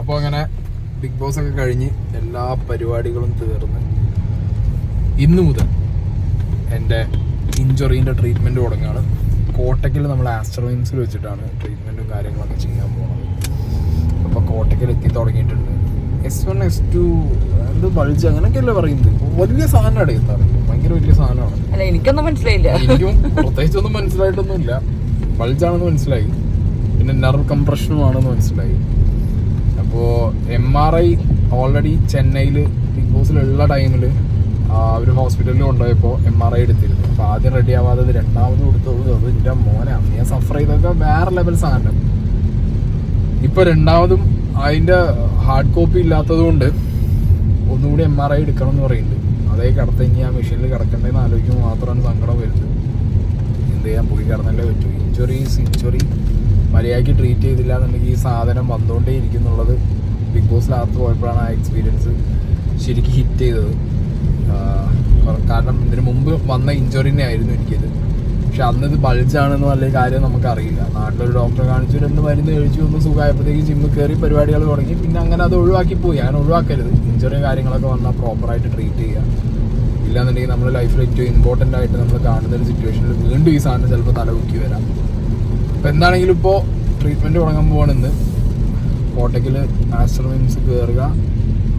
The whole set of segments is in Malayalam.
അപ്പോൾ അങ്ങനെ ബിഗ് ബോസ് ഒക്കെ കഴിഞ്ഞ് എല്ലാ പരിപാടികളും തീർന്ന് ഇന്ന് മുതൽ എൻ്റെ ഇഞ്ചുറീൻ്റെ ട്രീറ്റ്മെൻറ്റ് തുടങ്ങുകയാണ്. കോട്ടയ്ക്കൽ നമ്മൾ ആസ്ട്രോയിൻസിൽ വെച്ചിട്ടാണ് ട്രീറ്റ്മെൻറ്റും കാര്യങ്ങളൊക്കെ ചെയ്യാൻ പോകുന്നത്. അപ്പോൾ കോട്ടയ്ക്കൽ എത്തി തുടങ്ങിയിട്ടുണ്ട്. S1 S2 എന്ത് ബൾജ് അങ്ങനെയൊക്കെയല്ലേ പറയുന്നത്. വലിയ സാധനമാണ് എന്താണ്, ഭയങ്കര വലിയ സാധനമാണ്. അല്ല, എനിക്കൊന്നും മനസ്സിലായില്ല. എനിക്കും പ്രത്യേകിച്ചൊന്നും മനസ്സിലായിട്ടൊന്നുമില്ല. ബൾജാണെന്ന് മനസ്സിലായി, പിന്നെ നെർവ് കംപ്രഷനുമാണെന്ന് മനസ്സിലായി. അപ്പോൾ MRI ഓൾറെഡി ചെന്നൈയിൽ ബിഗ് ബോസിലുള്ള ടൈമിൽ അവർ ഹോസ്പിറ്റലിൽ കൊണ്ടുപോയപ്പോൾ MRI എടുത്തിരുന്നു. അപ്പോൾ ആദ്യം റെഡി ആവാതെ രണ്ടാമത് കൊടുത്തത് അത് എൻ്റെ മോനെ അമ്മയെ സഫർ ചെയ്തൊക്കെ വേറെ ലെവൽ സാധനം. ഇപ്പോൾ രണ്ടാമതും അതിൻ്റെ ഹാർഡ് കോപ്പി ഇല്ലാത്തത് കൊണ്ട് ഒന്നുകൂടി MRI എടുക്കണം എന്ന് പറയുന്നുണ്ട്. അതേ കിടത്ത് ഇനി ആ മെഷീനിൽ കിടക്കേണ്ടതെന്ന് ആലോചിക്കുമ്പോൾ മാത്രമാണ് സങ്കടം വരുന്നത്. എന്ത് ചെയ്യാൻ, പോയി കിടന്നല്ലേ പറ്റൂ. ഇഞ്ചുറി മര്യാദയ്ക്ക് ട്രീറ്റ് ചെയ്തില്ല എന്നുണ്ടെങ്കിൽ ഈ സാധനം വന്നുകൊണ്ടേ ഇരിക്കുന്നുള്ളത് ബിഗ് ബോസിനകത്ത് പോയപ്പോഴാണ് ആ എക്സ്പീരിയൻസ് ശരിക്കും ഹിറ്റ് ചെയ്തത്. കാരണം ഇതിന് മുമ്പ് വന്ന ഇഞ്ചുറിനെ ആയിരുന്നു എനിക്കിത്. പക്ഷെ അന്ന് ഇത് ബൾജാണെന്ന് വലിയ കാര്യം നമുക്കറിയില്ല. നാട്ടിലൊരു ഡോക്ടറെ കാണിച്ചു, 2 മരുന്ന് കഴിച്ചു, ഒന്ന് സുഖമായപ്പോഴത്തേക്ക് ജിമ്മിൽ കയറി പരിപാടികൾ തുടങ്ങി. പിന്നെ അങ്ങനെ അത് ഒഴിവാക്കി പോയി. അങ്ങനെ ഒഴിവാക്കരുത്. ഇഞ്ചുറിയും കാര്യങ്ങളൊക്കെ വന്നാൽ പ്രോപ്പറായിട്ട് ട്രീറ്റ് ചെയ്യുക. ഇല്ലാന്നുണ്ടെങ്കിൽ നമ്മുടെ ലൈഫിൽ ഏറ്റവും ഇമ്പോർട്ടൻ്റ് ആയിട്ട് നമ്മൾ കാണുന്ന ഒരു സിറ്റുവേഷനിൽ വീണ്ടും ഈ സാധനം ചിലപ്പോൾ തലമുക്കി വരാം. അപ്പോൾ എന്താണെങ്കിലും ഇപ്പോൾ ട്രീറ്റ്മെൻറ്റ് തുടങ്ങാൻ പോകണമെന്ന് കോട്ടയ്ക്കൽ ആസ്ട്രോയിൻസ് കയറുക,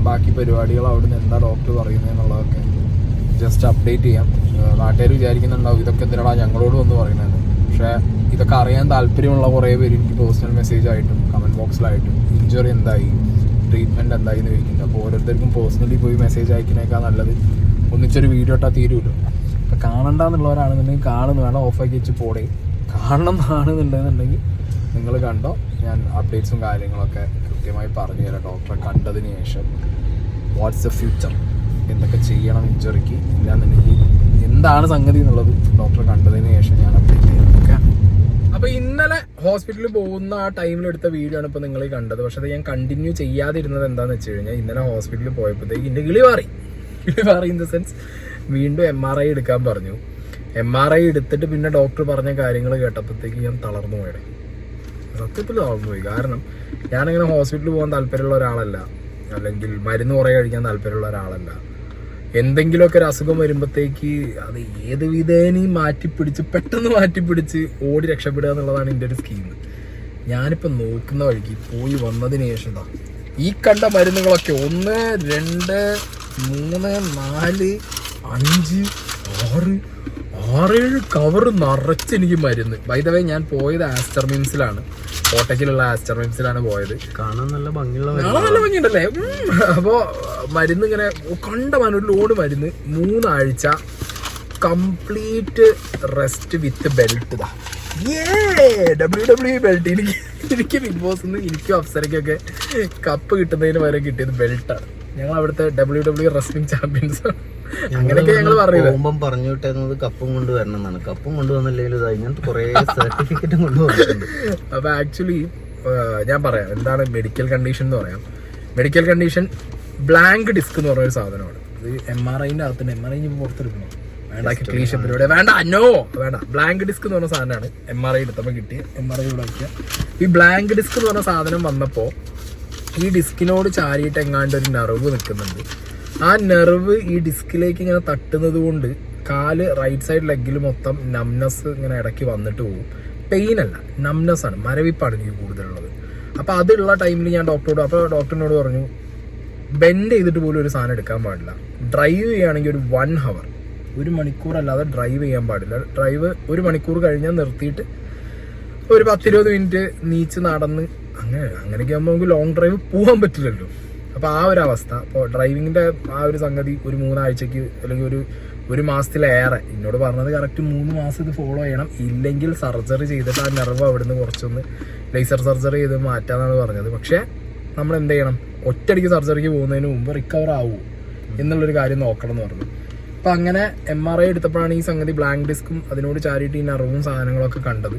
ബാക്കി പരിപാടികൾ അവിടെ നിന്ന് എന്താ ഡോക്ടർ പറയുന്നതെന്നുള്ളതൊക്കെ ജസ്റ്റ് അപ്ഡേറ്റ് ചെയ്യാം. നാട്ടുകാർ വിചാരിക്കുന്നുണ്ടാവും ഇതൊക്കെ എന്തിനാണ് ഞങ്ങളോട് വന്ന് പറയുന്നത്. പക്ഷേ ഇതൊക്കെ അറിയാൻ താല്പര്യമുള്ള കുറേ പേര് എനിക്ക് പേഴ്സണൽ മെസ്സേജ് ആയിട്ടും കമൻറ്റ് ബോക്സിലായിട്ടും ഇഞ്ചുറി എന്തായി, ട്രീറ്റ്മെൻറ്റ് എന്തായി എന്ന് ചോദിക്കുന്നത്. അപ്പോൾ ഓരോരുത്തർക്കും പേഴ്സണലി പോയി മെസ്സേജ് അയക്കുന്നേക്കാൾ നല്ലത് ഒന്നിച്ചൊരു വീഡിയോ ഇട്ടാൽ തീരുമല്ലോ. അപ്പോൾ കാണണ്ടെന്നുള്ളവരാണെന്നുണ്ടെങ്കിൽ കാണുന്നു, വേണം ഓഫാക്കി വെച്ച് പോടേ. കാണണം എന്നാണെന്നുണ്ടെന്നുണ്ടെങ്കിൽ നിങ്ങൾ കണ്ടോ, ഞാൻ അപ്ഡേറ്റ്സും കാര്യങ്ങളൊക്കെ കൃത്യമായി പറഞ്ഞു തരാം. ഡോക്ടറെ കണ്ടതിന് ശേഷം വാട്ട്സ് ദ ഫ്യൂച്ചർ, എന്തൊക്കെ ചെയ്യണം ഇഞ്ചുറിക്ക്, ഇല്ലാന്നുണ്ടെങ്കിൽ എന്താണ് സംഗതി എന്നുള്ളത് ഡോക്ടറെ കണ്ടതിന് ശേഷം ഞാൻ അപ്ഡേറ്റ് ചെയ്യാം. ഓക്കെ. അപ്പോൾ ഇന്നലെ ഹോസ്പിറ്റലിൽ പോകുന്ന ആ ടൈമിലെടുത്ത വീഡിയോ ആണ് ഇപ്പോൾ നിങ്ങൾ കണ്ടത്. പക്ഷേ അത് ഞാൻ കണ്ടിന്യൂ ചെയ്യാതിരുന്നത് എന്താണെന്ന് വെച്ച് കഴിഞ്ഞാൽ ഇന്നലെ ഹോസ്പിറ്റലിൽ പോയപ്പോഴത്തേക്ക് എൻ്റെ കിളി മാറി ഇൻ ദ സെൻസ് വീണ്ടും MRI എടുക്കാൻ പറഞ്ഞു. MRI എടുത്തിട്ട് പിന്നെ ഡോക്ടർ പറഞ്ഞ കാര്യങ്ങൾ കേട്ടപ്പോഴത്തേക്ക് ഞാൻ തളർന്നു പോയത്. സത്യത്തിൽ തളർന്നു പോയി. കാരണം ഞാനങ്ങനെ ഹോസ്പിറ്റലിൽ പോകാൻ താല്പര്യമുള്ള ഒരാളല്ല, അല്ലെങ്കിൽ മരുന്ന് കുറേ കഴിക്കാൻ താല്പര്യമുള്ള ഒരാളല്ല. എന്തെങ്കിലുമൊക്കെ ഒരു അസുഖം വരുമ്പോഴത്തേക്ക് അത് ഏത് വിധേനയും പെട്ടെന്ന് മാറ്റിപ്പിടിച്ച് ഓടി രക്ഷപ്പെടുക എന്നുള്ളതാണ് എൻ്റെ ഒരു സ്കീം. ഞാനിപ്പോൾ നോക്കുന്ന വഴിക്ക് പോയി വന്നതിന് ശേഷം ഈ കണ്ട മരുന്നുകളൊക്കെ 1 2 3 4 5 6 6-7 കവർ നിറച്ച് എനിക്ക് മരുന്ന്. ബൈ ദ വേ ഞാൻ പോയത് ആസ്റ്റർമിൻസിലാണ്, കോട്ടയ്ക്കിലുള്ള ആസ്റ്റർമിൻസിലാണ് പോയത്. കാണാൻ നല്ല ഭംഗിയുണ്ടല്ലേ. അപ്പോൾ മരുന്ന് ഇങ്ങനെ കണ്ട ഒരു ലോഡ് മരുന്ന് 3 ആഴ്ച കംപ്ലീറ്റ് റെസ്റ്റ് വിത്ത് ബെൽറ്റ്. WWE belt. എനിക്ക് ബിഗ് ബോസ് എനിക്കും അപ്സരയ്ക്കൊക്കെ കപ്പ് കിട്ടുന്നതിന് വരെ കിട്ടിയത് ബെൽറ്റാണ്. ഞങ്ങൾ അവിടുത്തെ WWE റെസ്ലിംഗ് ചാമ്പ്യൻസ്. അങ്ങനെയൊക്കെ ഞങ്ങൾ പറഞ്ഞു വിട്ടത് കപ്പും കൊണ്ടുവരണം എന്നാണ്. കപ്പും കൊണ്ടുവന്നില്ലെങ്കിൽ ഇങ്ങനത്തെ കുറെ സർട്ടിഫിക്കറ്റും കൊണ്ടുവന്നിട്ടുണ്ട്. അപ്പൊ ആക്ച്വലി ഞാൻ പറയാം എന്താണ് മെഡിക്കൽ കണ്ടീഷൻ എന്ന് പറയാം. മെഡിക്കൽ കണ്ടീഷൻ ബ്ലാങ്ക് ഡിസ്ക് എന്ന് പറഞ്ഞൊരു സാധനമാണ്. ഇത് MRIന്റെ അകത്തുണ്ട്. MRI പുറത്തെടുക്കണം, വേണ്ട ക്ലീശ പരിപാടി വേണ്ട. ബ്ലാങ്ക് ഡിസ്ക് എന്ന് പറഞ്ഞ സാധനമാണ് MRI എടുത്തപ്പോൾ കിട്ടിയ. MRI ഇവിടെ വയ്ക്കുക. ഈ ബ്ലാങ്ക് ഡിസ്ക് എന്ന് പറഞ്ഞ സാധനം വന്നപ്പോൾ ഈ ഡിസ്കിനോട് ചാരിയിട്ട് എങ്ങാണ്ട് ഒരു നെർവ് നിൽക്കുന്നുണ്ട്. ആ നെർവ് ഈ ഡിസ്കിലേക്ക് ഇങ്ങനെ തട്ടുന്നത് കൊണ്ട് കാല് റൈറ്റ് സൈഡ് ലെഗിൽ മൊത്തം നംനെസ് ഇങ്ങനെ ഇടയ്ക്ക് വന്നിട്ട് പോകും. പെയിൻ അല്ല, നംനെസ് ആണ്, മരവിപ്പാണ് എനിക്ക് കൂടുതലുള്ളത്. അപ്പോൾ അതുള്ള ടൈമിൽ ഞാൻ ഡോക്ടറിനോട് പറഞ്ഞു ബെൻഡ് ചെയ്തിട്ട് പോലും ഒരു സാധനം എടുക്കാൻ പാടില്ല. ഡ്രൈവ് ചെയ്യുകയാണെങ്കിൽ ഒരു 1 hour 1 മണിക്കൂറല്ലാതെ ഡ്രൈവ് ചെയ്യാൻ പാടില്ല. ഡ്രൈവ് 1 മണിക്കൂർ കഴിഞ്ഞാൽ നിർത്തിയിട്ട് ഒരു 10-20 മിനിറ്റ് നീച്ച് നടന്ന് അങ്ങനെയൊക്കെ ആകുമ്പോൾ നമുക്ക് ലോങ് ഡ്രൈവ് പോകാൻ പറ്റില്ലല്ലോ. അപ്പോൾ ആ ഒരു അവസ്ഥ. അപ്പോൾ ഡ്രൈവിങ്ങിൻ്റെ ആ ഒരു സംഗതി ഒരു 3 ആഴ്ചക്ക് അല്ലെങ്കിൽ ഒരു മാസത്തിലേറെ എന്നോട് പറഞ്ഞത് കറക്റ്റ് 3 മാസം ഇത് ഫോളോ ചെയ്യണം. ഇല്ലെങ്കിൽ സർജറി ചെയ്തിട്ട് ആ നെർവ് അവിടുന്ന് കുറച്ചൊന്ന് ലേസർ സർജറി ചെയ്ത് മാറ്റാമെന്നാണ് പറഞ്ഞത്. പക്ഷേ നമ്മൾ എന്ത് ചെയ്യണം, ഒറ്റയടിക്ക് സർജറിക്ക് പോകുന്നതിന് മുമ്പ് റിക്കവർ ആവുമോ എന്നുള്ളൊരു കാര്യം നോക്കണം എന്ന് പറഞ്ഞു. അപ്പം അങ്ങനെ MRI എടുത്തപ്പോഴാണ് ഈ സംഗതി ബ്ലാങ്ക് ഡിസ്കും അതിനോട് ചാരിയിട്ട് ഈ നെർവും സാധനങ്ങളൊക്കെ കണ്ടത്.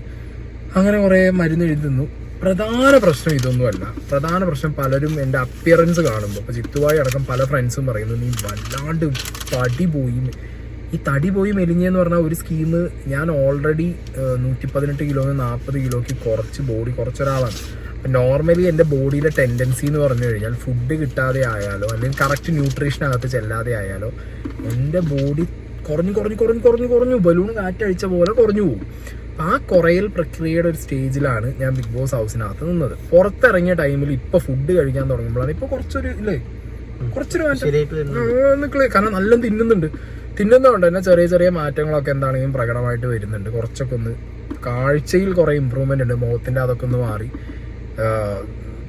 അങ്ങനെ കുറേ മരുന്ന് എഴുതുന്നു. പ്രധാന പ്രശ്നം ഇതൊന്നുമല്ല. പ്രധാന പ്രശ്നം പലരും എൻ്റെ അപ്പിയറൻസ് കാണുമ്പോൾ, ഇപ്പോൾ ജിത്തുവായി അടക്കം പല ഫ്രണ്ട്സും പറയുന്നു നീ വല്ലാണ്ട് തടി പോയി. ഈ തടി പോയി മെലിഞ്ഞെന്ന് പറഞ്ഞാൽ ഒരു സ്കീം, ഞാൻ ഓൾറെഡി 118 കിലോന്ന് 40 കിലോയ്ക്ക് കുറച്ച് ബോഡി കുറച്ചൊരാളാണ്. നോർമലി എൻ്റെ ബോഡിയിലെ ടെൻഡൻസി എന്ന് പറഞ്ഞു കഴിഞ്ഞാൽ ഫുഡ് കിട്ടാതെ ആയാലോ അല്ലെങ്കിൽ കറക്റ്റ് ന്യൂട്രീഷനകത്ത് ചെല്ലാതെ ആയാലോ എൻ്റെ ബോഡി കുറഞ്ഞു ബലൂൺ കാറ്റഴിച്ച പോലെ കുറഞ്ഞു പോകും. ആ കുറയൽ പ്രക്രിയയുടെ ഒരു സ്റ്റേജിലാണ് ഞാൻ ബിഗ് ബോസ് ഹൗസിനകത്ത് നിന്നത്. പുറത്തിറങ്ങിയ ടൈമിൽ ഇപ്പൊ ഫുഡ് കഴിക്കാൻ തുടങ്ങുമ്പോഴാണ് ഇപ്പൊ കുറച്ചൊരു മാറ്റം. കാരണം നല്ല തിന്നുന്നതുകൊണ്ട് തന്നെ ചെറിയ മാറ്റങ്ങളൊക്കെ എന്താണെങ്കിലും പ്രകടമായിട്ട് വരുന്നുണ്ട്. കുറച്ചൊക്കെ ഒന്ന് കാഴ്ചയിൽ കുറെ ഇമ്പ്രൂവ്മെന്റ് ഉണ്ട്. മുഖത്തിന്റെ അതൊക്കെ ഒന്ന് മാറി.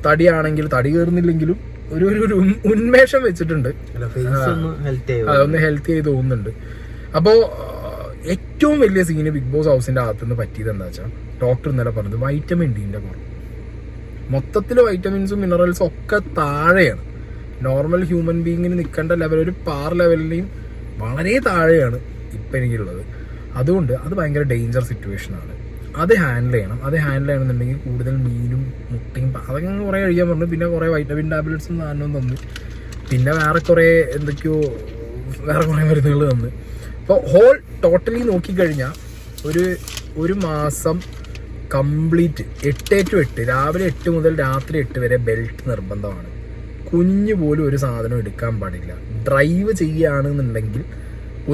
തടിയാണെങ്കിൽ തടി കയറുന്നില്ലെങ്കിലും ഒരു ഉന്മേഷം വെച്ചിട്ടുണ്ട്. അതൊന്ന് ഹെൽത്തി ആയി തോന്നുന്നുണ്ട്. അപ്പോ ഏറ്റവും വലിയ സീന് ബിഗ് ബോസ് ഹൗസിന്റെ അകത്തുനിന്ന് പറ്റിയത് എന്താ വെച്ചാൽ, ഡോക്ടർ ഇന്നലെ പറഞ്ഞത് വൈറ്റമിൻ ഡിന്റെ കുറവ്. മൊത്തത്തിൽ വൈറ്റമിൻസും മിനറൽസും ഒക്കെ താഴെയാണ്. നോർമൽ ഹ്യൂമൻ ബീങ്ങിന് നിൽക്കേണ്ട ലെവൽ, ഒരു പാർ ലെവലിനെയും വളരെ താഴെയാണ് ഇപ്പം എനിക്കുള്ളത്. അതുകൊണ്ട് അത് ഭയങ്കര ഡേഞ്ചർ സിറ്റുവേഷനാണ്. അത് ഹാൻഡിൽ ചെയ്യണമെന്നുണ്ടെങ്കിൽ കൂടുതൽ മീനും മുട്ടയും അതൊക്കെ കുറേ കഴിക്കാൻ പറഞ്ഞു. പിന്നെ കുറേ വൈറ്റമിൻ ടാബ്ലറ്റ്സും സാധനവും തന്നു. പിന്നെ വേറെ കുറേ മരുന്നുകൾ തന്നു. അപ്പോൾ ടോട്ടലി നോക്കിക്കഴിഞ്ഞാൽ ഒരു മാസം കംപ്ലീറ്റ് 8 to 8 രാവിലെ 8 മുതൽ രാത്രി 8 വരെ ബെൽറ്റ് നിർബന്ധമാണ്. കുഞ്ഞു പോലും ഒരു സാധനം എടുക്കാൻ പാടില്ല. ഡ്രൈവ് ചെയ്യുകയാണെന്നുണ്ടെങ്കിൽ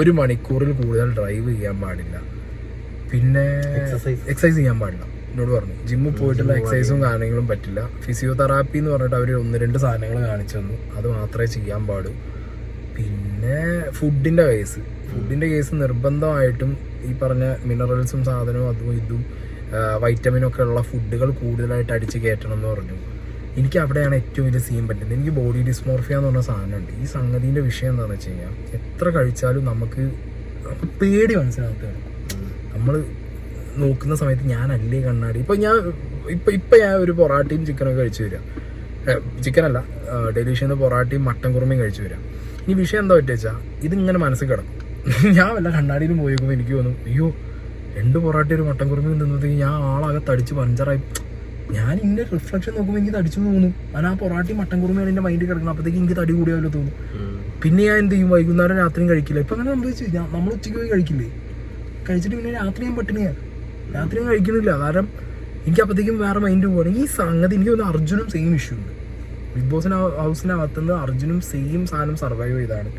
1 മണിക്കൂറിൽ കൂടുതൽ ഡ്രൈവ് ചെയ്യാൻ പാടില്ല. പിന്നെ എക്സസൈസ് ചെയ്യാൻ പാടില്ല. എന്നോട് പറഞ്ഞു ജിമ്മിൽ പോയിട്ടുള്ള എക്സസൈസും കാര്യങ്ങളും പറ്റില്ല. ഫിസിയോതെറാപ്പി എന്ന് പറഞ്ഞിട്ട് അവർ 1-2 സാധനങ്ങൾ കാണിച്ചു തന്നു. അത് മാത്രമേ ചെയ്യാൻ പാടൂ. പിന്നെ ഫുഡിന്റെ കേസ് നിർബന്ധമായിട്ടും ഈ പറഞ്ഞ മിനറൽസും സാധനവും അതും ഇതും വൈറ്റമിനും ഒക്കെ ഉള്ള ഫുഡുകൾ കൂടുതലായിട്ട് അടിച്ച് കയറ്റണം എന്ന് പറഞ്ഞു. എനിക്ക് അവിടെയാണ് ഏറ്റവും വലിയ സീൻ പറ്റുന്നത്. എനിക്ക് ബോഡി ഡിസ്മോർഫിയ എന്ന് പറഞ്ഞ സാധനമുണ്ട്. ഈ സംഗതിന്റെ വിഷയം എന്താണെന്ന് വെച്ച് കഴിഞ്ഞാൽ, എത്ര കഴിച്ചാലും നമുക്ക് പേടി മനസ്സിലാക്കുക. നമ്മൾ നോക്കുന്ന സമയത്ത് ഞാനല്ലേ കണ്ണാടി. ഇപ്പൊ ഞാൻ ഒരു പൊറാട്ടയും ചിക്കനൊക്കെ കഴിച്ചു വരാം. ചിക്കനല്ല, ഡെലീഷ്യന്ന് പൊറാട്ടയും മട്ടൻ കുറുമയും കഴിച്ചു വരാം. ഈ വിഷയം എന്താ പറ്റുക, ഇതിങ്ങനെ മനസ്സിൽ കിടക്കും. ഞാൻ വല്ല കണ്ണാടിയിലും പോയേക്കുമ്പോൾ എനിക്ക് തോന്നും, അയ്യോ 2 പൊറാട്ടയും ഒരു മട്ടൻ കുറുമയും തിന്നത്തേക്ക് ഞാൻ ആളാകെ തടിച്ച് പഞ്ചറായി. ഞാൻ ഇന്ന റിഫ്ലക്ഷൻ നോക്കുമ്പോൾ എനിക്ക് തടിച്ചു തോന്നും. ഞാൻ ആ പൊറാട്ടയും മട്ടൻ കുറുമയാണ് എൻ്റെ മൈൻഡിൽ കിടക്കണം. അപ്പോഴത്തേക്ക് എനിക്ക് തടി കൂടിയാലോ തോന്നും. പിന്നെ ഞാൻ എന്ത് ചെയ്യും, വൈകുന്നേരം രാത്രിയും കഴിക്കില്ല. ഇപ്പം അങ്ങനെ സംഭവിച്ചു. നമ്മൾ ഉച്ചയ്ക്ക് പോയി കഴിക്കില്ലേ, കഴിച്ചിട്ട് പിന്നെ രാത്രി ഞാൻ പട്ടിണിയാണ്. രാത്രിയും കഴിക്കുന്നില്ല. കാരണം എനിക്ക് അപ്പോഴത്തേക്കും വേറെ മൈൻഡ് പോകണം. ഈ സംഗതി എനിക്ക് തോന്നുന്നു അർജുനും സെയിം ഇഷ്യൂ ഉണ്ട്. ബിഗ് ബോസിന് ഹൗസിനകത്തുനിന്ന് അർജുനും സെയിം സാധനം സർവൈവ് ചെയ്താണ്.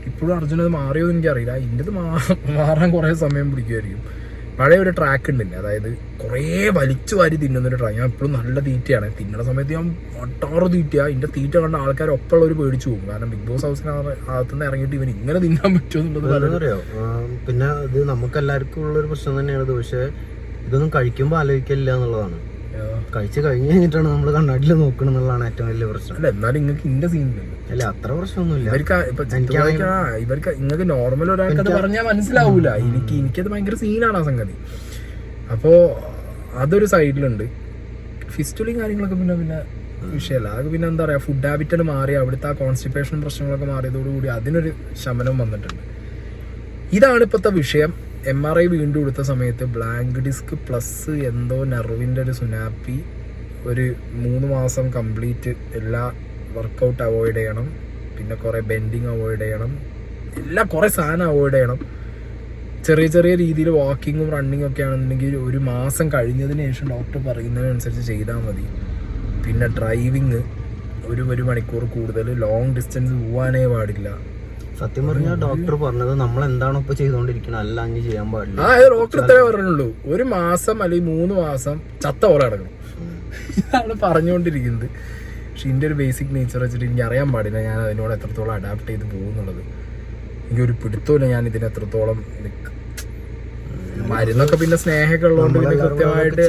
ഇപ്പോഴും അർജുൻ അത് മാറിയോ എന്ന് എനിക്കറിയില്ല. ഇതിൻ്റെ മാറാൻ കുറേ സമയം പിടിക്കുമായിരിക്കും. പഴയ ഒരു ട്രാക്ക് ഉണ്ടില്ല, അതായത് കുറേ വലിച്ചു വാരി തിന്നുന്നൊരു ട്രാക്ക്. ഞാൻ എപ്പോഴും നല്ല തീറ്റയാണ്. തിന്നുന്ന സമയത്ത് ഞാൻ ഒട്ടാറ് തീറ്റയാണ്. ഇതിൻ്റെ തീറ്റ കണ്ട ആൾക്കാർ ഒപ്പമുള്ളവർ പേടിച്ചു പോകും. കാരണം ബിഗ് ബോസ് ഹൗസിനകത്തുനിന്ന് ഇറങ്ങിയിട്ട് ഇവൻ ഇങ്ങനെ തിന്നാൻ പറ്റുമോ എന്നുള്ളത് അറിയോ. പിന്നെ ഇത് നമുക്ക് എല്ലാവർക്കും ഉള്ളൊരു പ്രശ്നം തന്നെയാണ്. പക്ഷേ ഇതൊന്നും കഴിക്കുമ്പോൾ ആലോചിക്കില്ല എന്നുള്ളതാണ്. കഴിച്ചു കഴിഞ്ഞ് കഴിഞ്ഞിട്ടാണ് നമ്മൾ കണ്ണാടിയിൽ നോക്കണം എന്നുള്ളതാണ് ഏറ്റവും വലിയ പ്രശ്നം. അല്ല, എന്നാലും നിങ്ങൾക്ക് ഇന്റെ സീനില്ലല്ലോ. അല്ല, അത്ര പ്രശ്നമൊന്നുമില്ല. ഇവർക്ക് നിങ്ങൾക്ക് നോർമൽ ഒരാൾക്ക് അത് പറഞ്ഞാൽ മനസ്സിലാവൂല. എനിക്കത് ഭയങ്കര സീനാണ് ആ സംഗതി. അപ്പോ അതൊരു സൈഡിലുണ്ട്. ഫിസ്റ്റുലിയും കാര്യങ്ങളൊക്കെ പിന്നെ വിഷയമല്ല. അത് പിന്നെ എന്താ പറയാ, ഫുഡ് ഹാബിറ്റ് മാറി അവിടുത്തെ ആ കോൺസ്റ്റിപ്പേഷൻ പ്രശ്നങ്ങളൊക്കെ മാറിയതോടുകൂടി അതിനൊരു ശമനം വന്നിട്ടുണ്ട്. ഇതാണ് ഇപ്പോഴത്തെ വിഷയം. MRI വീണ്ടും എടുത്ത സമയത്ത് ബ്ലാങ്ക് ഡിസ്ക് പ്ലസ് എന്തോ നെർവിൻ്റെ ഒരു സുനാപ്പി. ഒരു 3 മാസം കംപ്ലീറ്റ് എല്ലാ വർക്കൗട്ട് അവോയ്ഡ് ചെയ്യണം. പിന്നെ കുറേ ബെൻഡിങ് അവോയ്ഡ് ചെയ്യണം. കുറേ സാധനം അവോയ്ഡ് ചെയ്യണം. ചെറിയ രീതിയിൽ വാക്കിങ്ങും റണ്ണിങ്ങും ഒക്കെ ആണെന്നുണ്ടെങ്കിൽ 1 മാസം കഴിഞ്ഞതിന് ശേഷം ഡോക്ടർ പറയുന്നതിനനുസരിച്ച് ചെയ്താൽ മതി. പിന്നെ ഡ്രൈവിങ് 1 മണിക്കൂർ കൂടുതൽ ലോങ് ഡിസ്റ്റൻസ് പോകാനേ പാടില്ല. സത്യം പറഞ്ഞാൽ ഡോക്ടർ പറഞ്ഞത് നമ്മൾ എന്താണോ ഇപ്പൊ ചെയ്തോണ്ടിരിക്കുന്നത് അല്ല അങ്ങ് ചെയ്യാൻ പാടില്ല. ഡോക്ടർ ഇത്രേ പറഞ്ഞുള്ളൂ. 1 മാസം അല്ലെങ്കിൽ 3 മാസം ചത്ത പോലെ കിടക്കണം. ഇതാണ് പറഞ്ഞുകൊണ്ടിരിക്കുന്നത്. പക്ഷെ ഇതിന്റെ ഒരു ബേസിക് നേച്ചർ വെച്ചിട്ട് എനിക്ക് അറിയാൻ പാടില്ല ഞാൻ അതിനോട് എത്രത്തോളം അഡാപ്റ്റ് ചെയ്ത് പോകുന്നുള്ളത്. എനിക്കൊരു പിടുത്തമില്ല ഞാൻ ഇതിന് എത്രത്തോളം. മരുന്നൊക്കെ പിന്നെ സ്നേഹമൊക്കെ ഉള്ളതുകൊണ്ട് പിന്നെ കൃത്യമായിട്ട്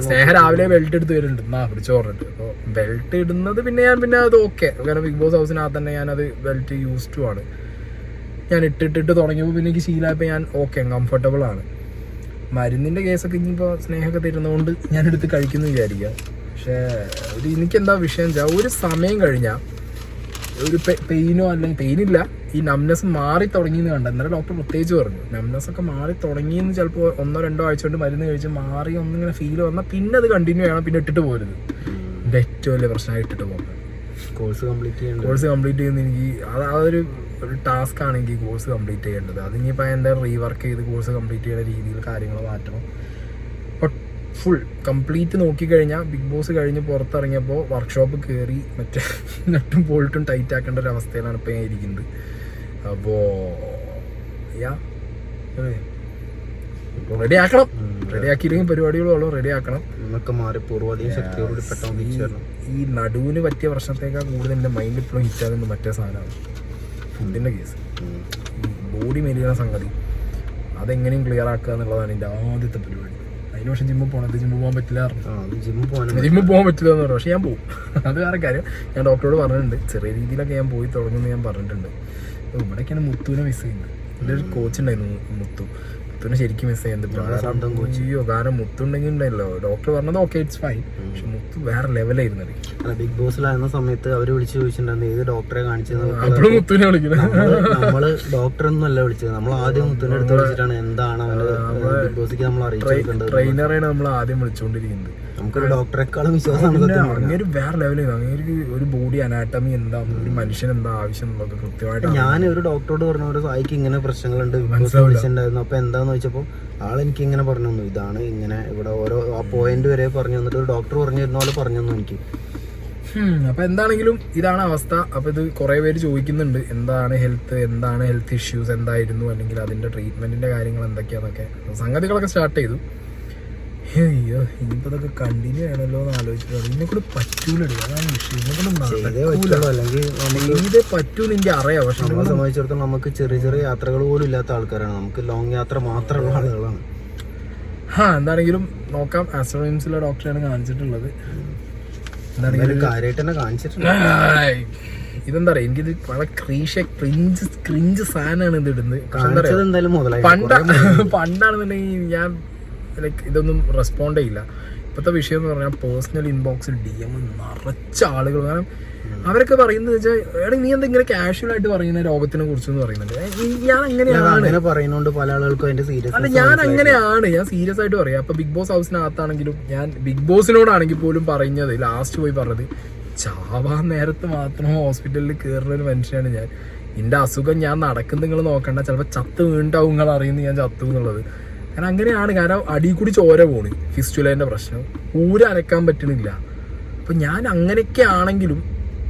സ്നേഹ രാവിലെ ബെൽറ്റ് എടുത്ത് വരുന്നുണ്ട് എന്നാ പിടിച്ചു പറഞ്ഞിട്ട്. അപ്പോൾ ബെൽറ്റ് ഇടുന്നത് പിന്നെ അത് ഓക്കെ. കാരണം ബിഗ് ബോസ് ഹൗസിനകത്ത് തന്നെ ഞാനത് ബെൽറ്റ് യൂസ് ടു ആണ്. ഞാൻ ഇട്ടിട്ട് തുടങ്ങിയപ്പോൾ പിന്നെ എനിക്ക് ശീലമായപ്പോൾ ഞാൻ ഓക്കെ കംഫർട്ടബിൾ ആണ്. മരുന്നിൻ്റെ കേസൊക്കെ ഇനിയിപ്പോൾ സ്നേഹമൊക്കെ തരുന്നതുകൊണ്ട് ഞാനെടുത്ത് കഴിക്കുന്നു വിചാരിക്കുക. പക്ഷേ എനിക്കെന്താ വിഷയം വെച്ചാൽ, ഒരു സമയം കഴിഞ്ഞാൽ ഒരു പെയിനോ അല്ലെങ്കിൽ പെയിനില്ല, ഈ നംനെസ് മാറി തുടങ്ങിയെന്ന് കണ്ട. എന്നാലും ഡോക്ടർ പ്രത്യേകിച്ച് പറഞ്ഞു നംനെസ് ഒക്കെ മാറി തുടങ്ങിയെന്ന്. ചിലപ്പോൾ 1-2 ആഴ്ച കൊണ്ട് മരുന്ന് കഴിച്ച് മാറി ഒന്നിങ്ങനെ ഫീൽ വന്നാൽ പിന്നെ അത് കണ്ടിന്യൂ ചെയ്യണം. പിന്നെ ഇട്ടിട്ട് പോരുത്. എൻ്റെ ഏറ്റവും വലിയ പ്രശ്നമായി ഇട്ടിട്ട് പോകുന്നത്. കോഴ്സ് കംപ്ലീറ്റ് ചെയ്യുന്ന എനിക്ക് അതൊരു ടാസ്ക് ആണ്. എനിക്ക് കോഴ്സ് കംപ്ലീറ്റ് ചെയ്യേണ്ടത്. അതിനിപ്പോൾ എന്താ റീവർക്ക് ചെയ്ത് കോഴ്സ് കംപ്ലീറ്റ് ചെയ്യുന്ന രീതിയിൽ കാര്യങ്ങൾ മാറ്റണം. ഫുൾ കംപ്ലീറ്റ് നോക്കിക്കഴിഞ്ഞാൽ ബിഗ് ബോസ് കഴിഞ്ഞ് പുറത്തിറങ്ങിയപ്പോൾ വർക്ക്ഷോപ്പ് കയറി മറ്റേ നട്ടും ബോൾട്ടും ടൈറ്റ് ആക്കേണ്ട ഒരു അവസ്ഥയിലാണ് ഇപ്പം ഞാൻ ഇരിക്കുന്നത്. അപ്പോൾ റെഡി ആക്കണം. റെഡി ആക്കിയില്ലെങ്കിൽ പരിപാടികളുള്ളൂ, റെഡി ആക്കണം. ഈ നടുവിന് പറ്റിയ പ്രശ്നത്തേക്കാൾ കൂടുതൽ എൻ്റെ മൈൻഡ് ഇപ്പോഴും ഹിറ്റാകുന്നത് മറ്റേ സാധനമാണ്, ഫുഡിൻ്റെ കേസ്. ഈ ബോഡി മെലിയുന്ന സംഗതി അതെങ്ങനെയും ക്ലിയർ ആക്കുക എന്നുള്ളതാണ് എൻ്റെ ആദ്യത്തെ പരിപാടി. അതിന് പക്ഷേ ജിമ്മിൽ പോകണം. ജിമ്മിൽ പോകാൻ പറ്റില്ല, ജിമ്മിൽ പോകാൻ പറ്റില്ല എന്ന് പറഞ്ഞു. പക്ഷെ ഞാൻ പോകും, അത് വേറെ കാര്യം. ഞാൻ ഡോക്ടറോട് പറഞ്ഞിട്ടുണ്ട്, ചെറിയ രീതിയിലൊക്കെ ഞാൻ പോയി തുടങ്ങുമെന്ന് ഞാൻ പറഞ്ഞിട്ടുണ്ട്. ഇവിടേക്കാണ് മുത്തുവിനെ മിസ് ചെയ്യുന്നത്. എൻ്റെ ഒരു കോച്ച് ഉണ്ടായിരുന്നു മുത്തു. മുത്തുവിനെ ശരിക്കും മിസ് ചെയ്യുന്നത്. കാരണം മുത്തുണ്ടെങ്കിൽ ഉണ്ടല്ലോ, ഡോക്ടർ പറഞ്ഞത് ഓക്കെ ഇറ്റ്സ് ഫൈൻ, പക്ഷെ മുത്തു വേറെ ലെവലായിരുന്നു. ബിഗ് ബോസിലായിരുന്ന സമയത്ത് അവര് വിളിച്ച് ചോദിച്ചിട്ടുണ്ടായിരുന്നു ഏത് ഡോക്ടറെ കാണിച്ചത്. അപ്പോഴും മുത്തുവിനെ വിളിക്കുന്നത്. നമ്മള് ഡോക്ടറൊന്നും അല്ല വിളിച്ചത്, നമ്മൾ ആദ്യം മുത്തുവിന്റെ അടുത്ത് വിളിച്ചിട്ടാണ് എന്താണ് ബിഗ് ബോസിക്ക് നമ്മൾ അറിയിച്ചിട്ടുണ്ട്. ട്രെയിനറെയാണ് നമ്മൾ ആദ്യം വിളിച്ചുകൊണ്ടിരിക്കുന്നത്. നമുക്കൊരു ഡോക്ടറെക്കാളും വിശ്വാസമാണ്. അങ്ങനെ വേറെ ലെവലായിരുന്നു. അങ്ങനെ ഒരു ബോഡി അനാട്ടമി എന്താ, ഒരു മനുഷ്യൻ എന്താ ആവശ്യം എന്നൊക്കെ കൃത്യമായിട്ട് ഞാൻ ഒരു ഡോക്ടറോട് പറഞ്ഞു, ഒരു സായിക്ക് ഇങ്ങനെ പ്രശ്നങ്ങളുണ്ട് വിളിച്ചിട്ടുണ്ടായിരുന്നു. അപ്പൊ എന്താന്ന് ചോദിച്ചപ്പോ ആളെനിക്ക് ഇങ്ങനെ പറഞ്ഞു തന്നു, ഇതാണ് ഇങ്ങനെ ഇവിടെ ഓരോ ആ പോയിന്റ് വരെ പറഞ്ഞു തന്നിട്ട് ഒരു ഡോക്ടർ പറഞ്ഞു തരുന്ന പോലെ പറഞ്ഞു തന്നു എനിക്ക്. അപ്പൊ എന്താണെങ്കിലും ഇതാണ് അവസ്ഥ. അപ്പൊ ഇത് കുറെ പേര് ചോദിക്കുന്നുണ്ട് എന്താണ് ഹെൽത്ത് ഇഷ്യൂസ് എന്തായിരുന്നു, അല്ലെങ്കിൽ അതിന്റെ ട്രീറ്റ്മെന്റിന്റെ കാര്യങ്ങൾ എന്തൊക്കെയാന്നൊക്കെ. സംഗതികളൊക്കെ സ്റ്റാർട്ട് ചെയ്തു. അയ്യോ ഇനിയിപ്പോ ഇതൊക്കെ കണ്ടിന്യൂ ചെയ്യണല്ലോ എന്ന് ആലോചിച്ചിട്ടുണ്ട്. ഇതിനെ കൂടെ പറ്റൂല, അതാണ് വിഷയം. ഇതേ പറ്റൂന്ന് എനിക്ക് അറിയാം. പക്ഷെ നമ്മളെ സംബന്ധിച്ചിടത്തോളം നമുക്ക് ചെറിയ ചെറിയ യാത്രകൾ പോലും ഇല്ലാത്ത ആൾക്കാരാണ്. നമുക്ക് ലോങ് യാത്ര മാത്രമുള്ള ആളുകളാണ്. എന്താണെങ്കിലും നോക്കാം. ആസ്ട്രോയിംസിലെ ഡോക്ടറെയാണ് കാണിച്ചിട്ടുള്ളത്. കാര്യമായിട്ട് തന്നെ കാണിച്ചിട്ടുണ്ട്. ഇതെന്താ പറയാ, എനിക്കിത് വളരെ ക്രിഞ്ച് സാധനമാണ് ഇത് ഇടുന്നത്. പണ്ടാണെന്നുണ്ടെങ്കിൽ ഞാൻ ലൈക്ക് ഇതൊന്നും റെസ്പോണ്ട് ചെയ്യില്ല. ഇപ്പോഴത്തെ വിഷയം എന്ന് പറഞ്ഞാൽ പേഴ്സണൽ ഇൻബോക്സിൽ DM നിറച്ച ആളുകൾ. കാരണം അവരൊക്കെ പറയുന്നത് വെച്ചാൽ എടാ നീ എന്താ ഇങ്ങനെ കാഷ്വൽ ആയിട്ട് പറയുന്ന രോഗത്തിനെ കുറിച്ചെന്ന് പറയുന്നുണ്ട്. ഞാൻ അങ്ങനെയാണ് പറയുന്നുണ്ട്, പല ആളുകൾക്കും അതിന്റെ സീരിയസ് അല്ല. ഞാൻ അങ്ങനെയാണ്, ഞാൻ സീരിയസ് ആയിട്ട് പറയാം. അപ്പൊ ബിഗ് ബോസ് ഹൗസിനകത്താണെങ്കിലും ഞാൻ ബിഗ് ബോസിനോടാണെങ്കിൽ പോലും പറഞ്ഞത്, ലാസ്റ്റ് പോയി പറഞ്ഞത്, ചാവാൻ നേരത്ത് മാത്രം ഹോസ്പിറ്റലിൽ കയറുന്ന ഒരു മനുഷ്യനാണ് ഞാൻ. എന്റെ അസുഖം ഞാൻ നടക്കുന്ന നിങ്ങൾ നോക്കണ്ട, ചിലപ്പോൾ ചത്ത് വീണ്ടാവും നിങ്ങൾ അറിയുന്നത് ഞാൻ ചത്തു എന്നുള്ളത്. കാരണം അങ്ങനെയാണ്. കാരണം അടിയിൽ കൂടി ചോര പോണ്, ഫിസ്റ്റുലേൻ്റെ പ്രശ്നം അനക്കാൻ പറ്റണില്ല. അപ്പം ഞാൻ അങ്ങനെയൊക്കെ ആണെങ്കിലും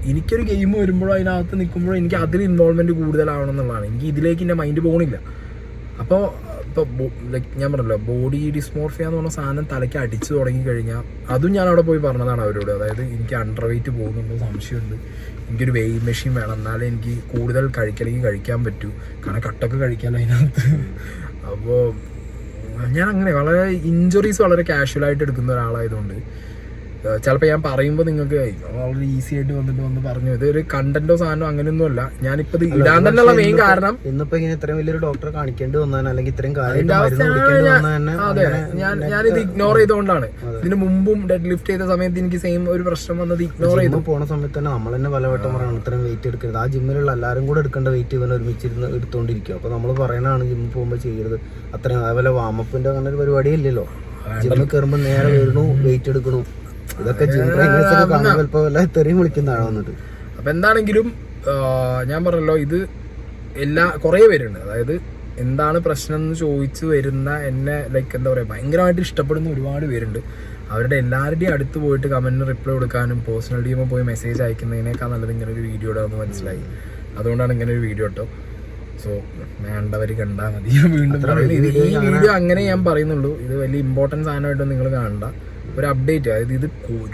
എനിക്കൊരു ഗെയിം വരുമ്പോഴോ അതിനകത്ത് നിൽക്കുമ്പോഴോ എനിക്ക് അതിൽ ഇൻവോൾവ്മെൻറ്റ് കൂടുതലാവണം എന്നുള്ളതാണ്. എനിക്ക് ഇതിലേക്ക് എൻ്റെ മൈൻഡ് പോകണില്ല. അപ്പോൾ ലൈക്ക് ഞാൻ പറഞ്ഞല്ലോ, ബോഡി ഡിസ്മോർഫിയ എന്ന് പറഞ്ഞ സാധനം തലയ്ക്ക് അടിച്ചു തുടങ്ങിക്കഴിഞ്ഞാൽ അതും ഞാൻ അവിടെ പോയി പറഞ്ഞതാണ് അവരോട്. അതായത് എനിക്ക് അണ്ടർ വെയിറ്റ് പോകുന്നുണ്ടോ സംശയമുണ്ട്, എനിക്കൊരു വെയിറ്റ് മെഷീൻ വേണം, എന്നാലേ എനിക്ക് കൂടുതൽ കഴിക്കാൻ പറ്റൂ. കാരണം കട്ടൊക്കെ കഴിക്കാമല്ലോ അതിനകത്ത്. അപ്പോൾ ഞാൻ അങ്ങനെ വളരെ ഇഞ്ചുറീസ് വളരെ കാഷ്വലായിട്ട് എടുക്കുന്ന ഒരാളായതുകൊണ്ട് ചിലപ്പോൾ ഞാൻ പറയുമ്പോൾ നിങ്ങൾക്ക് വളരെ ഈസി ആയിട്ട് വന്ന് പറഞ്ഞു ഇതൊരു കണ്ടന്റോ സാധനമോ അങ്ങനെയൊന്നും അല്ല. ഞാനിപ്പോ ഇത് ഇടാൻ തന്നെയുള്ള മെയിൻ കാരണം ഇന്നിപ്പോ ഇങ്ങനെ ഇത്രയും വലിയൊരു ഡോക്ടറെ കാണിക്കേണ്ടി വന്നാൽ അല്ലെങ്കിൽ ഇത്രയും അതെ ഞാനിത് ഇഗ്നോർ ചെയ്തുകൊണ്ടാണ്. ഇതിന് മുമ്പും ഡെഡ് ലിഫ്റ്റ് ചെയ്ത സമയത്ത് എനിക്ക് സെയിം ഒരു പ്രശ്നം വന്നത് ഇഗ്നോർ ചെയ്തു പോണ സമയത്ത് തന്നെ നമ്മൾ തന്നെ പലവട്ടം പറയണം ഇത്രയും വെയിറ്റ് എടുക്കരുത്. ആ ജിമ്മിലുള്ള എല്ലാവരും കൂടെ എടുക്കേണ്ട വെയിറ്റ് ഇവൻ ഒരുമിച്ചിരുന്ന് എടുത്തോണ്ടിരിക്കും. അപ്പൊ നമ്മൾ പറയണതാണ് ജിമ്മിൽ പോകുമ്പോൾ ചെയ്യരുത് അത്രയും. അതേപോലെ വാമപ്പിന്റെ അങ്ങനെ ഒരു പരിപാടി ഇല്ലല്ലോ. ജിമ്മിൽ കയറുമ്പോൾ നേരെ വരുന്നു, വെയിറ്റ് എടുക്കണു. ഇതൊക്കെ തെറിയും വിളിക്കുന്നതാണ് വന്നിട്ട്. അപ്പൊ എന്താണെങ്കിലും ഞാൻ പറഞ്ഞല്ലോ, ഇത് കുറേ പേരുണ്ട്. അതായത് എന്താണ് പ്രശ്നം എന്ന് ചോദിച്ചു വരുന്ന എന്നെ ലൈക്ക് എന്താ പറയാ ഭയങ്കരമായിട്ട് ഇഷ്ടപ്പെടുന്ന ഒരുപാട് പേരുണ്ട്. അവരുടെ എല്ലാവരുടെയും അടുത്ത് പോയിട്ട് കമന്റിന് റിപ്ലൈ കൊടുക്കാനും പേഴ്സണൽ DM പോയി മെസ്സേജ് അയക്കുന്നതിനേക്കാൾ നല്ലത് ഇങ്ങനെ ഒരു വീഡിയോ ഇടാമെന്ന് മനസ്സിലായി. അതുകൊണ്ടാണ് ഇങ്ങനെ ഒരു വീഡിയോ ഇട്ടോ. സോ വേണ്ടവർ കണ്ടാൽ മതി. വീണ്ടും പറയുന്നത് ഈ വീഡിയോ അങ്ങനെ ഞാൻ പറയുന്നുള്ളൂ. ഇത് വലിയ ഇമ്പോർട്ടൻസ് സാധനമായിട്ടൊന്നും നിങ്ങൾ കാണണ്ട. ഒരു അപ്ഡേറ്റ്. അതായത് ഇത്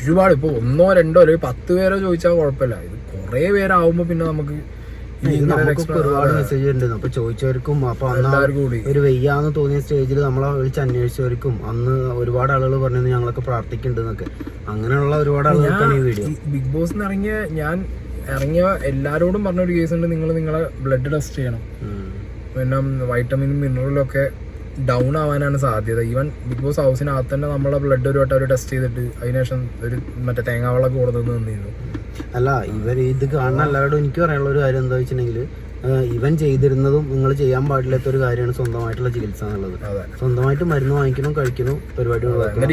ഒരുപാട് ഇപ്പോൾ 1 2 അല്ലെങ്കിൽ 10 പേരോ ചോദിച്ചാൽ കുഴപ്പമില്ല. ഇത് കുറേ പേരാവുമ്പോൾ പിന്നെ നമുക്ക് ഒരുപാട് മെസ്സേജ് ഉണ്ട്. അപ്പൊ ചോദിച്ചവർക്കും അപ്പൊ ഒരു വയ്യാന്ന് തോന്നിയ സ്റ്റേജിൽ നമ്മളെ വിളിച്ച് അന്വേഷിച്ചവർക്കും അന്ന് ഒരുപാട് ആളുകൾ പറഞ്ഞു ഞങ്ങളൊക്കെ പ്രാർത്ഥിക്കുന്നുണ്ടെന്നൊക്കെ. അങ്ങനെയുള്ള ഒരുപാട് ആളുകൾക്കാണ് ഈ വീഡിയോ. ബിഗ് ബോസ് ഞാൻ ഇറങ്ങിയ എല്ലാരോടും പറഞ്ഞൊരു കേസ് ഉണ്ട്, നിങ്ങളെ ബ്ലഡ് ടെസ്റ്റ് ചെയ്യണം. പിന്നെ വൈറ്റമിനും മിനറലും ഒക്കെ ഡൗൺ ആവാനാണ് സാധ്യത. ഈവൻ ബിഗ് ബോസ് ഹൗസിനകത്ത് തന്നെ നമ്മളെ ബ്ലഡ് ഒരു വട്ടം ടെസ്റ്റ് ചെയ്തിട്ട് അതിനുശേഷം ഒരു മറ്റേ തേങ്ങാവെള്ളമൊക്കെ കൊടുത്തു തന്നിരുന്നു. അല്ല ഇവർ ഇത് കാണുന്ന എല്ലാവരോടും എനിക്ക് പറയാനുള്ള ഒരു കാര്യം എന്താ വെച്ചിട്ടുണ്ടെങ്കിൽ ഇവൻ ചെയ്തിരുന്നതും നിങ്ങൾ ചെയ്യാൻ പാടില്ലാത്ത ഒരു കാര്യമാണ് സ്വന്തമായിട്ടുള്ള ചികിത്സ എന്നുള്ളത്. സ്വന്തമായിട്ട് മരുന്ന് വാങ്ങിക്കണം, കഴിക്കണം, പരിപാടി.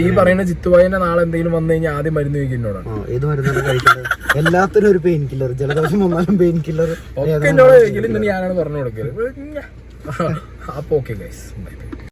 ഈ പറയുന്ന ചിത്തുവായന്റെ നാളെ എന്തെങ്കിലും വന്നു കഴിഞ്ഞാൽ ആദ്യം മരുന്ന് കഴിക്കുന്നോടാണ്. ഏത് മരുന്നാണ് കഴിക്കുന്നത്? എല്ലാത്തിനും ഒരു പെയിൻ കില്ലർ, ജലദോഷം വന്നാലും പെയിൻ കില്ലർ ഞാനാണ് പറഞ്ഞു കൊടുക്കല്. അപ്പൊ ഓക്കെ ഗൈസ്, ബൈ ബൈ.